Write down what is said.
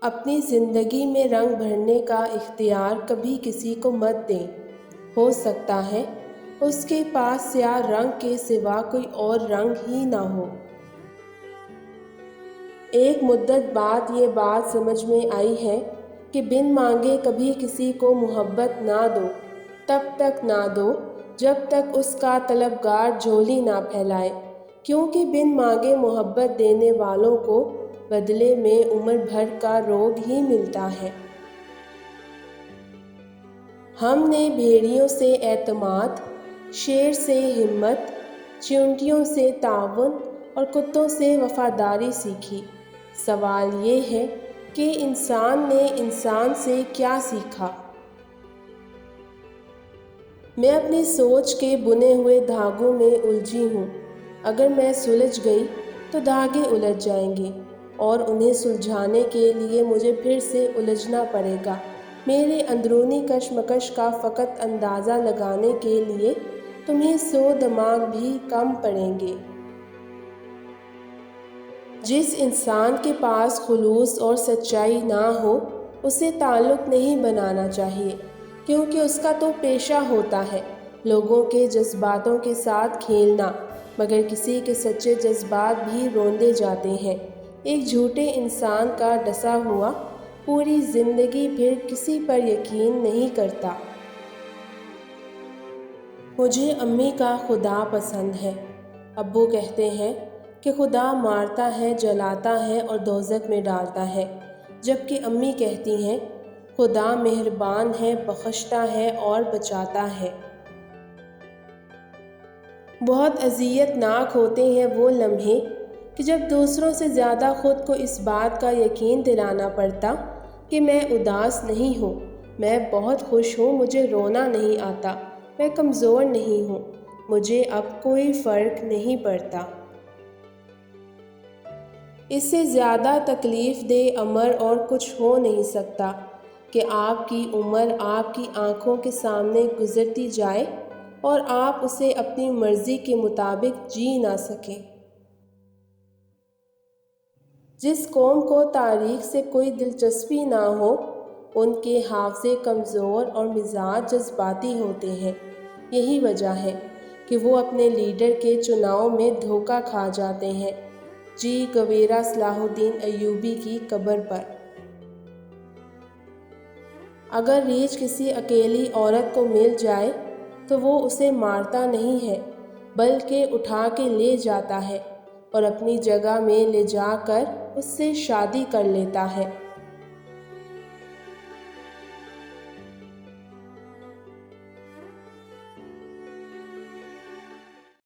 اپنی زندگی میں رنگ بھرنے کا اختیار کبھی کسی کو مت دیں۔ ہو سکتا ہے اس کے پاس سیاہ رنگ کے سوا کوئی اور رنگ ہی نہ ہو۔ ایک مدت بعد یہ بات سمجھ میں آئی ہے کہ بن مانگے کبھی کسی کو محبت نہ دو، تب تک نہ دو جب تک اس کا طلبگار جھولی نہ پھیلائے، کیونکہ بن مانگے محبت دینے والوں کو بدلے میں عمر بھر کا روگ ہی ملتا ہے۔ ہم نے بھیڑیوں سے اعتماد، شیر سے ہمت، چیونٹیوں سے تعاون اور کتوں سے وفاداری سیکھی۔ سوال یہ ہے کہ انسان نے انسان سے کیا سیکھا؟ میں اپنی سوچ کے بنے ہوئے دھاگوں میں الجھی ہوں۔ اگر میں سلجھ گئی تو دھاگے الجھ جائیں گے اور انہیں سلجھانے کے لیے مجھے پھر سے الجھنا پڑے گا۔ میرے اندرونی کشمکش کا فقط اندازہ لگانے کے لیے تمہیں 100 دماغ بھی کم پڑیں گے۔ جس انسان کے پاس خلوص اور سچائی نہ ہو اسے تعلق نہیں بنانا چاہیے، کیونکہ اس کا تو پیشہ ہوتا ہے لوگوں کے جذباتوں کے ساتھ کھیلنا، مگر کسی کے سچے جذبات بھی روندے جاتے ہیں۔ ایک جھوٹے انسان کا ڈسا ہوا پوری زندگی پھر کسی پر یقین نہیں کرتا۔ مجھے امی کا خدا پسند ہے۔ ابو کہتے ہیں کہ خدا مارتا ہے، جلاتا ہے اور دوزخ میں ڈالتا ہے، جبکہ امی کہتی ہیں خدا مہربان ہے، بخشتا ہے اور بچاتا ہے۔ بہت اذیت ناک ہوتے ہیں وہ لمحے کہ جب دوسروں سے زیادہ خود کو اس بات کا یقین دلانا پڑتا کہ میں اداس نہیں ہوں، میں بہت خوش ہوں، مجھے رونا نہیں آتا، میں کمزور نہیں ہوں، مجھے اب کوئی فرق نہیں پڑتا۔ اس سے زیادہ تکلیف دہ امر اور کچھ ہو نہیں سکتا کہ آپ کی عمر آپ کی آنکھوں کے سامنے گزرتی جائے اور آپ اسے اپنی مرضی کے مطابق جی نہ سکیں۔ جس قوم کو تاریخ سے کوئی دلچسپی نہ ہو، ان کے حافظے کمزور اور مزاج جذباتی ہوتے ہیں۔ یہی وجہ ہے کہ وہ اپنے لیڈر کے چناؤ میں دھوکہ کھا جاتے ہیں۔ جی گویرا صلاح الدین ایوبی کی قبر پر۔ اگر ریچھ کسی اکیلی عورت کو مل جائے تو وہ اسے مارتا نہیں ہے، بلکہ اٹھا کے لے جاتا ہے اور اپنی جگہ میں لے جا کر اس سے شادی کر لیتا ہے۔